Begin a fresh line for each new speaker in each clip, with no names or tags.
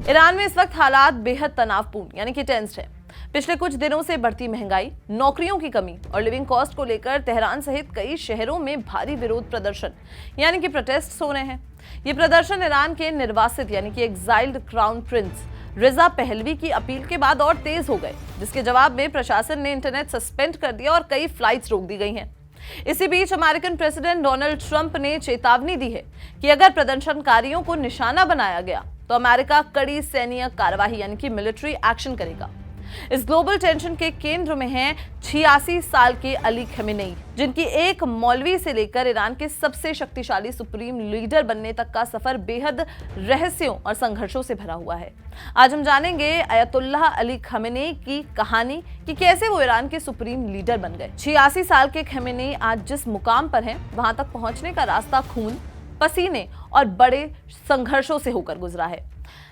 Iran में इस वक्त हालात बेहद तनावपूर्ण यानी कि टेंस्ड है। पिछले कुछ दिनों से बढ़ती महंगाई, नौकरियों की कमी और लिविंग कॉस्ट को लेकर तेहरान सहित कई शहरों में भारी विरोध प्रदर्शन यानी कि प्रोटेस्ट हो रहे हैं। ये प्रदर्शन ईरान के निर्वासित यानी कि एग्जाइल्ड क्राउन प्रिंस रिजा पहलवी की अपील के बाद और तेज हो गए, जिसके जवाब में प्रशासन ने इंटरनेट सस्पेंड कर दिया और कई फ्लाइट्स रोक दी गई हैं। इसी बीच अमेरिकन प्रेसिडेंट डोनाल्ड ट्रंप ने चेतावनी दी है कि अगर प्रदर्शनकारियों को निशाना बनाया गया तो अमेरिका कड़ी सैन्य कार्रवाई यानी कि मिलिट्री एक्शन करेगा। इस ग्लोबल टेंशन के केंद्र में हैं 86 साल के अली खमेनेई, जिनकी एक मौलवी से लेकर ईरान के सबसे शक्तिशाली सुप्रीम लीडर बनने तक का सफर बेहद रहस्यों और संघर्षों से भरा हुआ है। आज हम जानेंगे अयतुल्लाह अली खमेनेई की कहानी कि कैसे वो ईरान के सुप्रीम लीडर बन गए। 86 साल के खमेनेई आज जिस मुकाम पर हैं, वहां तक पहुंचने का रास्ता खून, पसीने और बड़े संघर्षों से होकर गुजरा है।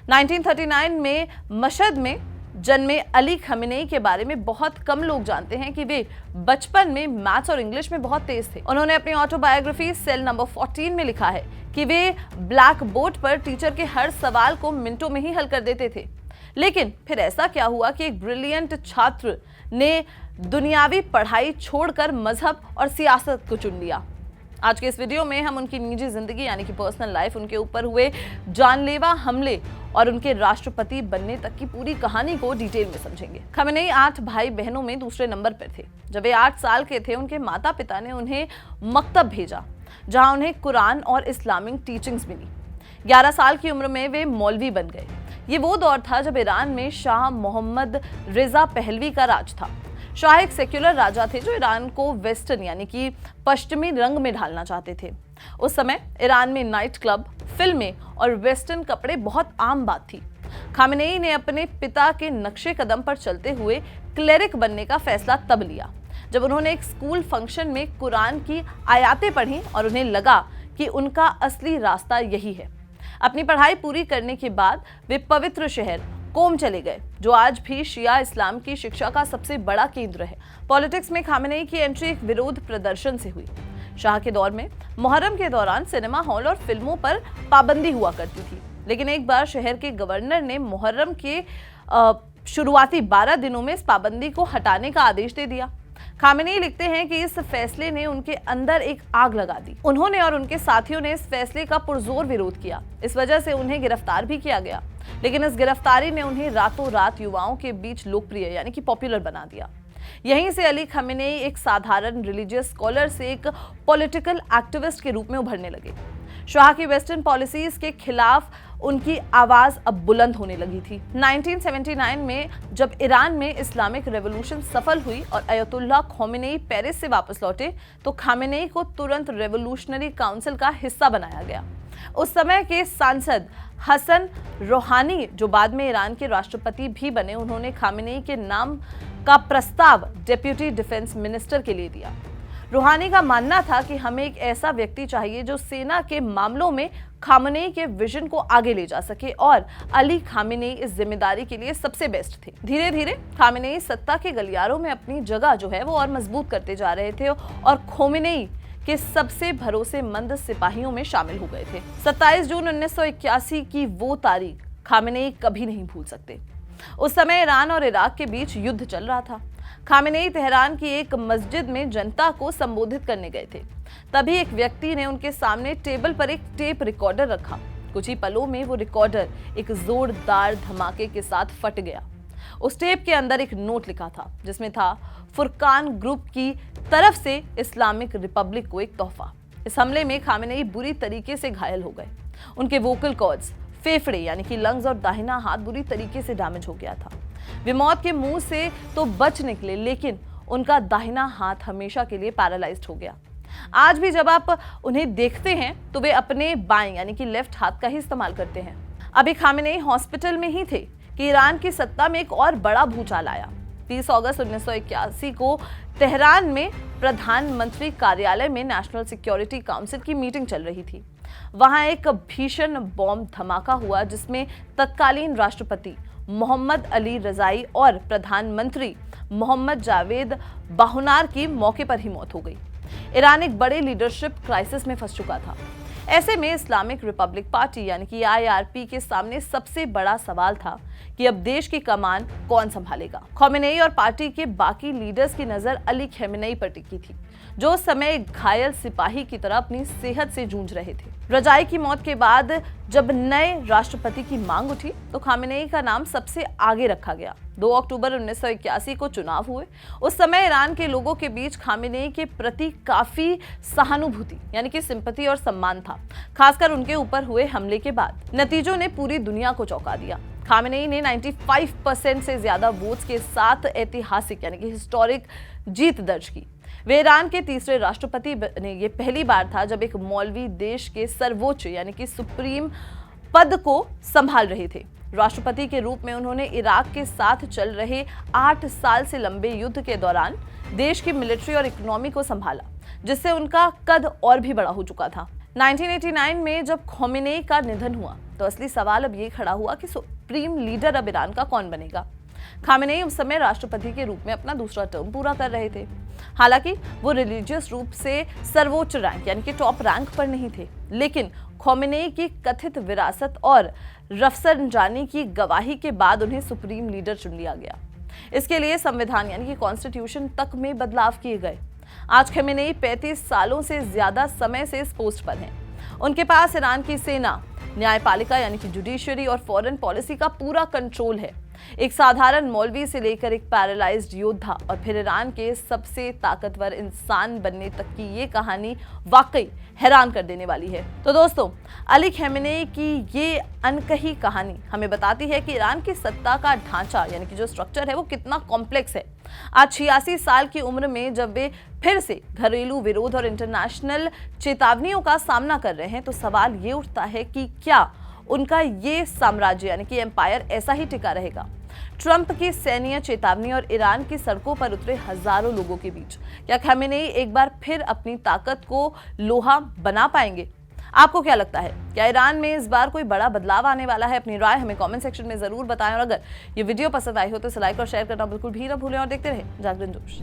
1939 में मशहद में जन्मे अली खमेनेई के बारे में बहुत कम लोग जानते हैं कि वे बचपन में मैथ्स और इंग्लिश में बहुत तेज थे। उन्होंने अपनी ऑटोबायोग्राफी सेल नंबर 14 में लिखा है कि वे ब्लैक बोर्ड पर टीचर के हर सवाल को मिनटों में ही हल कर देते थे। लेकिन फिर ऐसा क्या हुआ कि एक ब्रिलियंट छात्र ने दुनियावी पढ़ाई छोड़कर मजहब और सियासत को चुन लिया। आज के इस वीडियो में हम उनकी निजी जिंदगी यानी कि पर्सनल लाइफ, उनके ऊपर हुए जानलेवा हमले और उनके राष्ट्रपति बनने तक की पूरी कहानी को डिटेल में समझेंगे। खमेनेई 8 भाई बहनों में दूसरे नंबर पर थे। जब वे 8 साल के थे, उनके माता पिता ने उन्हें मकतब भेजा, जहां उन्हें कुरान और इस्लामिक टीचिंग्स मिली। 11 साल की उम्र में वे मौलवी बन गए। ये वो दौर था जब ईरान में शाह मोहम्मद रिजा पहलवी का राज था। शाह एक सेक्युलर राजा थे जो ईरान को वेस्टर्न यानी कि पश्चिमी रंग में ढालना चाहते थे। उस समय ईरान में नाइट क्लब, फिल्में और वेस्टर्न कपड़े बहुत आम बात थी। खमेनेई ने अपने पिता के नक्शे कदम पर चलते हुए क्लेरिक बनने का फैसला तब लिया जब उन्होंने एक स्कूल फंक्शन में कुरान की आयातें पढ़ी और उन्हें लगा कि उनका असली रास्ता यही है। अपनी पढ़ाई पूरी करने के बाद वे पवित्र शहर कोम चले गए, जो आज भी शिया इस्लाम की शिक्षा का सबसे बड़ा केंद्र है। पॉलिटिक्स में खमेनेई की एंट्री एक विरोध प्रदर्शन से हुई। शाह के दौर में मुहर्रम के दौरान सिनेमा हॉल और फिल्मों पर पाबंदी हुआ करती थी, लेकिन एक बार शहर के गवर्नर ने मुहर्रम के शुरुआती 12 दिनों में इस पाबंदी को हटाने का आदेश दे दिया। खमेनेई लिखते हैं कि इस फैसले ने उनके अंदर एक आग लगा दी। उन्होंने और उनके साथियों ने इस फैसले का पुरजोर विरोध किया। इस वजह से उन्हें गिरफ्तार भी किया गया, लेकिन इस गिरफ्तारी ने उन्हें रातों रात युवाओं के बीच लोकप्रिय यानी कि पॉपुलर बना दिया। यहीं से अली खमेनेई एक साधारण रिलीजियस स्कॉलर से एक पॉलिटिकल एक्टिविस्ट के रूप में उभरने लगे। शाह की वेस्टर्न पॉलिसीज के खिलाफ उनकी आवाज अब बुलंद होने लगी थी। 1979 में जब ईरान में इस्लामिक रेवोल्यूशन सफल हुई और अयतुल्लाह खमेनेई पेरिस से वापस लौटे, तो खमेनेई को तुरंत रेवोल्यूशनरी काउंसिल का हिस्सा बनाया गया। उस समय के सांसद हसन रोहानी, जो बाद में ईरान के राष्ट्रपति भी बने, उन्होंने खमेनेई के नाम का प्रस्ताव डेप्यूटी डिफेंस मिनिस्टर के लिए दिया। रूहानी का मानना था कि हमें एक ऐसा व्यक्ति चाहिए जो सेना के मामलों में खमेनेई के विजन को आगे ले जा सके, और अली खमेनेई इस जिम्मेदारी के लिए सबसे बेस्ट थे। धीरे धीरे खमेनेई सत्ता के गलियारों में अपनी जगह जो है वो और मजबूत करते जा रहे थे और खमेनेई के सबसे भरोसेमंद सिपाहियों में शामिल हो गए थे। 27 जून 1981 की वो तारीख खमेनेई कभी नहीं भूल सकते। उस समय ईरान और इराक के बीच युद्ध चल रहा था। खमेनेई तेहरान की एक मस्जिद में जनता को संबोधित करने गए थे। तभी एक व्यक्ति ने उनके सामने टेबल पर एक टेप रिकॉर्डर रखा। कुछ ही पलों में वो रिकॉर्डर एक जोरदार धमाके के साथ फट गया। उस टेप के अंदर एक नोट लिखा था, जिसमें था फुरकान ग्रुप की तरफ से इस्लामिक रिपब्लिक को एक तोहफा। इस हमले में खमेनेई बुरी तरीके से घायल हो गए। उनके वोकल कॉर्ड्स, फेफड़े यानी कि लंग्स और दाहिना हाथ बुरी तरीके से डैमेज हो गया था। वे मौत के मुंह से तो बच निकले, लेकिन उनका दाहिना हाथ हमेशा के लिए पैरालाइज्ड हो गया। आज भी जब आप उन्हें देखते हैं तो वे अपने बाएं यानी कि लेफ्ट हाथ का ही इस्तेमाल करते हैं। अभी खमेनेई हॉस्पिटल में ही थे कि ईरान की सत्ता में एक और बड़ा भूचाल आया। 30 अगस्त 1981 को तेहरान में प्रधानमंत्री कार्यालय में नेशनल सिक्योरिटी काउंसिल की मीटिंग चल रही थी। वहां एक भीषण बॉम्ब धमाका हुआ, जिसमें तत्कालीन राष्ट्रपति मोहम्मद अली रजाई और प्रधानमंत्री मोहम्मद जावेद बाहुनार की मौके पर ही मौत हो गई। ईरान एक बड़े लीडरशिप क्राइसिस में फंस चुका था। ऐसे में इस्लामिक रिपब्लिक पार्टी यानी कि IRP के सामने सबसे बड़ा सवाल था कि अब देश की कमान कौन संभालेगा। खोमेनी और पार्टी के बाकी लीडर्स की नजर अली खamenei पर टिकी थी, जो उस समय एक घायल सिपाही की तरह अपनी सेहत से जूझ रहे थे। रजाई की मौत के बाद जब नए राष्ट्रपति की मांग उठी तो खामेनेई का नाम सबसे आगे रखा गया। 2 अक्टूबर 1981 को चुनाव हुए। उस समय ईरान के लोगों के बीच खामेनेई के प्रति काफी सहानुभूति यानी कि सिंपैथी और सम्मान था, खासकर उनके ऊपर हुए हमले के बाद। नतीजों ने पूरी दुनिया को चौंका दिया। खामेनेई ने 95% से ज्यादा वोट्स के साथ ऐतिहासिक यानी कि हिस्टोरिक जीत दर्ज की। वे ईरान के तीसरे राष्ट्रपति बने। ये पहली बार था जब एक मौलवी देश के सर्वोच्च यानी कि सुप्रीम पद को संभाल रहे थे। राष्ट्रपति के रूप में उन्होंने इराक के साथ चल रहे 8 साल से लंबे युद्ध के दौरान देश की मिलिट्री और इकोनॉमी को संभाला, जिससे उनका कद और भी बड़ा हो चुका था। 1989 में जब खोमेनी का निधन हुआ तो असली सवाल अब ये खड़ा हुआ कि सुप्रीम लीडर अब ईरान का कौन बनेगा। खामेनेई उस समय राष्ट्रपति के रूप में अपना दूसरा टर्म पूरा कर रहे थे। हालांकि वो रिलीजियस रूप से सर्वोच्च रैंक यानी कि टॉप रैंक पर नहीं थे, लेकिन खोमेनी की कथित विरासत और रफसंजानी की गवाही के बाद उन्हें सुप्रीम लीडर चुन लिया गया। इसके लिए संविधान यानी कि कॉन्स्टिट्यूशन तक में बदलाव किए गए। आज खamenei 35 सालों से ज्यादा समय से इस पोस्ट पर हैं। उनके पास ईरान की सेना, न्यायपालिका यानी कि जुडिशरी और फॉरेन पॉलिसी का पूरा कंट्रोल है। एक साधारण मौलवी से लेकर एक पैरालाइज्ड योद्धा और फिर ईरान के सबसे ताकतवर इंसान बनने तक की ये कहानी वाकई हैरान कर देने वाली है। तो दोस्तों, अली खamenei की ये अनकही कहानी हमें बताती है कि ईरान की सत्ता का ढांचा यानी कि जो स्ट्रक्चर है वो कितना कॉम्प्लेक्स है। आज 86 साल की उम्र में जब वे फिर से घरेलू विरोध और इंटरनेशनल चेतावनियों का सामना कर रहे हैं तो सवाल ये उठता है कि क्या उनका ये साम्राज्य यानी कि एम्पायर ऐसा ही टिका रहेगा। ट्रंप की सैन्य चेतावनी और ईरान की सड़कों पर उतरे हजारों लोगों के बीच क्या खamenei एक बार फिर अपनी ताकत को लोहा बना पाएंगे? आपको क्या लगता है? क्या ईरान में इस बार कोई बड़ा बदलाव आने वाला है? अपनी राय हमें कमेंट सेक्शन में जरूर बताएं और अगर ये वीडियो पसंद आई हो तो इसे लाइक और शेयर करना बिल्कुल भी ना भूलें और देखते रहें जागरण जोश।